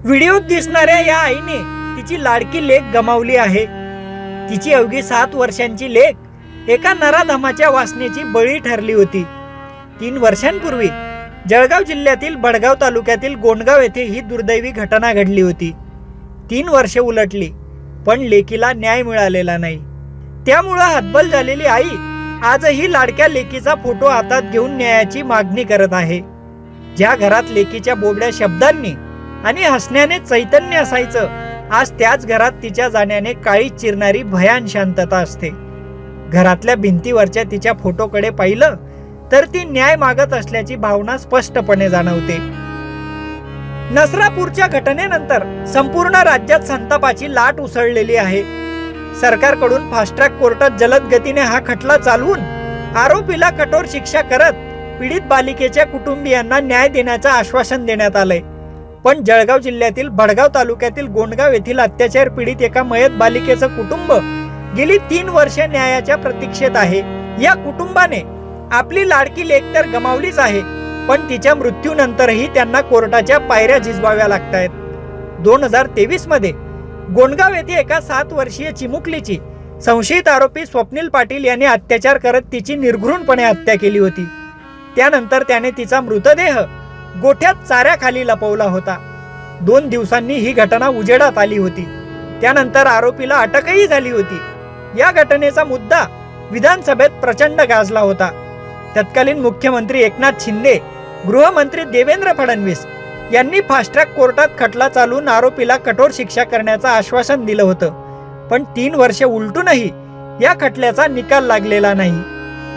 व्हिडिओत दिसणाऱ्या या आईने तिची लाडकी लेक गमावली आहे। तिची अवघी 7 वर्षांची लेक एका नराधमाच्या वासनेची बळी ठरली होती। 3 वर्षांपूर्वी जळगाव जिल्ह्यातील बडगाव तालुक्यातील गोंडगाव येथे ही दुर्दैवी घटना घडली होती। 3 वर्षे उलटली पण लेकीला न्याय मिळालेला नाही। त्यामुळे हतबल झालेली आई आजही लाडक्या लेकीचा फोटो हातात घेऊन न्यायाची मागणी करत आहे। ज्या घरात लेकीच्या बोबड्या शब्दांनी आणि हसण्याने चैतन्य असायचं, आज त्याच घरात तिच्या जाण्याने काळी चिरणारी भयान शांतता असते। घरातल्या भिंतीवरच्या तिच्या फोटोकडे पाहिलं तर ती न्याय मागत असल्याची भावना स्पष्टपणे जाणवते। नसरापूरच्या घटनेनंतर संपूर्ण राज्यात संतापाची लाट उसळलेली आहे। सरकारकडून फास्ट ट्रॅक कोर्टात जलद गतीने हा खटला चालवून आरोपीला कठोर शिक्षा करत पीडित बालिकेच्या कुटुंबियांना न्याय देण्याचं आश्वासन देण्यात आलंय। पण जळगाव जिल्ह्यातील बडगाव तालुक्यातील गोंडगाव येथील अत्याचार पीडित एका मयत बालिकेचं कुटुंब गेली 3 वर्षे न्यायाच्या प्रतीक्षेत आहे। या कुटुंबाने आपली लाडकी लेक तर गमावलीच आहे, पण तिच्या मृत्यूनंतरही त्यांना कोर्टाच्या पायऱ्या झिजवाव्या लागतायत। 2023 मध्ये गोंडगाव येथे एका 7 वर्षीय चिमुकलीची संशयित आरोपी स्वप्नील पाटील यांनी अत्याचार करत तिची निर्घृणपणे हत्या केली होती। त्यानंतर त्याने तिचा मृतदेह गोठ्यात चाऱ्याखाली लपवला होता। 2 दिवसांनी ही घटना उजेडात आली होती। त्यानंतर आरोपीला अटकही झाली होती। या घटनेचा मुद्दा विधानसभेत प्रचंड गाजला होता। तत्कालीन मुख्यमंत्री एकनाथ शिंदे, गृहमंत्री देवेंद्र फडणवीस यांनी फास्ट ट्रॅक कोर्टात खटला चालवून आरोपीला कठोर शिक्षा करण्याचं आश्वासन दिलं होतं। पण 3 वर्षे उलटूनही या खटल्याचा निकाल लागलेला नाही।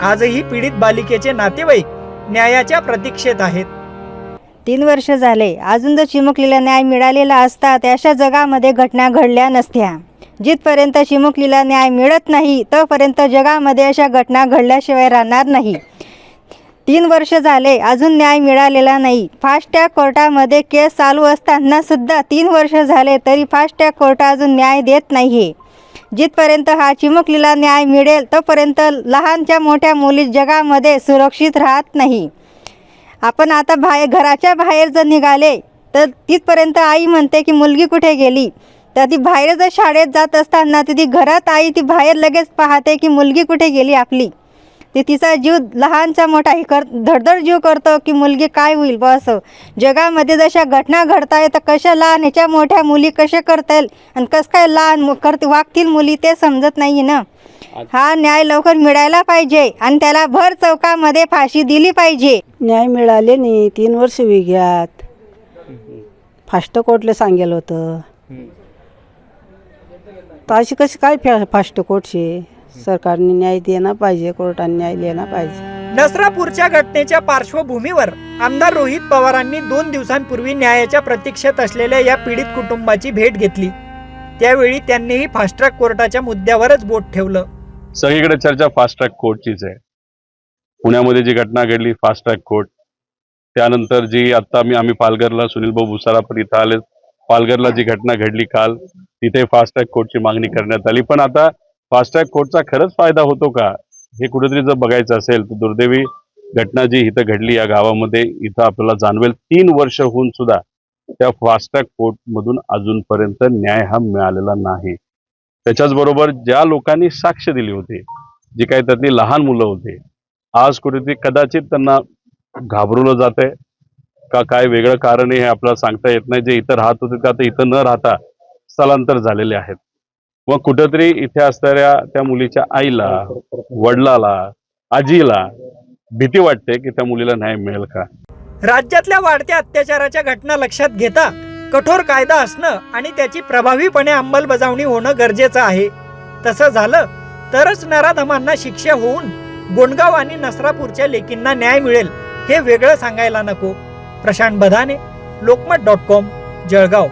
आजही पीडित बालिकेचे नातेवाईक न्यायाच्या प्रतीक्षेत आहेत। 3 वर्ष झाले, अजून जर चिमुकलीला न्याय मिळालेला असता तर अशा जगामध्ये घटना घडल्या नसत्या। जिथपर्यंत चिमुकलीला न्याय मिळत नाही तोपर्यंत जगामध्ये अशा घटना घडल्याशिवाय राहणार नाही। 3 वर्ष झाले, अजून न्याय मिळालेला नाही। फास्ट ट्रॅक कोर्टामध्ये केस चालू असताना सुद्धा 3 वर्ष झाले तरी फास्ट ट्रॅक कोर्ट अजून न्याय देत नाहीये। जिथपर्यंत हा चिमुकलीला न्याय मिळेल तोपर्यंत लहानच्या मोठ्या मुली जगामध्ये सुरक्षित राहत नाही। आपण आता घराच्या बाहेर जर निघाले तर तिथपर्यंत आई म्हणते की मुलगी कुठे गेली, तर ती बाहेर जर शाळेत जात असताना ती घरात आई ती बाहेर लगेच पाहते की मुलगी कुठे गेली आपली। ती तिचा जीव लहानचा मोठा धडधड जीव करतो की मुलगी काय होईल बस। जगामध्ये जशा घटना घडताय तर कशा लहान ह्याच्या मोठ्या मुली कशा करतील आणि कसं काय लहान वागतील मुली ते समजत नाही ना। हा न्याय लवकर मिळायला पाहिजे आणि त्याला भर चौकामध्ये फाशी दिली पाहिजे। न्याय मिळाले नाही, 3 वर्ष वेग्यात फास्ट कोर्टले सांगेल होतं, तर अशी कशी काय फास्ट कोर्टशी सरकारने न्याय देणं पाहिजे, कोर्टाने न्याय देणं पाहिजे। नसरापूरच्या घटनेच्या पार्श्वभूमीवर आमदार रोहित पवारांनी 2 दिवसांपूर्वी न्यायाच्या प्रतीक्षेत असलेल्या या पीडित कुटुंबाची भेट घेतली। त्यावेळी त्यांनीही फास्ट ट्रॅक कोर्टाच्या मुद्द्यावरच बोट ठेवलं। सगळीकडे चर्चा फास्ट ट्रॅक कोर्टचीच आहे। पुण्यामध्ये जी घटना घडली फास्ट ट्रॅक कोर्ट, त्यानंतर जी आता आम्ही पालघरला सुनील भाऊ भुसारापर इथं आले, पालघरला जी घटना घडली काल तिथे फास्ट ट्रॅक कोर्टची मागणी करण्यात आली। पण आता फास्ट ट्रॅक कोर्टचा खरंच फायदा होतो का हे कुठेतरी जर बघायचं असेल तर दुर्दैवी घटना जी इथं घडली या गावामध्ये इथं आपल्याला जाणवेल 3 वर्ष होऊन सुद्धा त्या फास्ट ट्रॅक कोर्ट मधून अजूनपर्यंत न्याय हा मिळालेला नाही। त्याच्याच बरोबर ज्या लोकांनी साक्ष दिली होती, जी काही त्यातली लहान मुलं होते, आज कुठेतरी कदाचित त्यांना घाबरवलं जातंय का काय वेगळं कारण हे आपल्याला सांगता येत नाही। जे इथं राहत होते ते आता इथं न राहता स्थलांतर झालेले आहेत। मग कुठेतरी इथे असणाऱ्या त्या मुलीच्या आईला, वडिलाला, आजीला भीती वाटते की त्या मुलीला न्याय मिळेल का। राज्यातल्या वाढत्या अत्याचाराच्या घटना लक्षात घेता कठोर कायदा असणं आणि त्याची प्रभावीपणे अंमलबजावणी होणं गरजेचं आहे। तसं झालं तरच नराधमांना शिक्षा होऊन गोंडगाव आणि नसरापूरच्या लेकींना न्याय मिळेल हे वेगळं सांगायला नको। प्रशांत बधाने, लोकमत.com, जळगाव।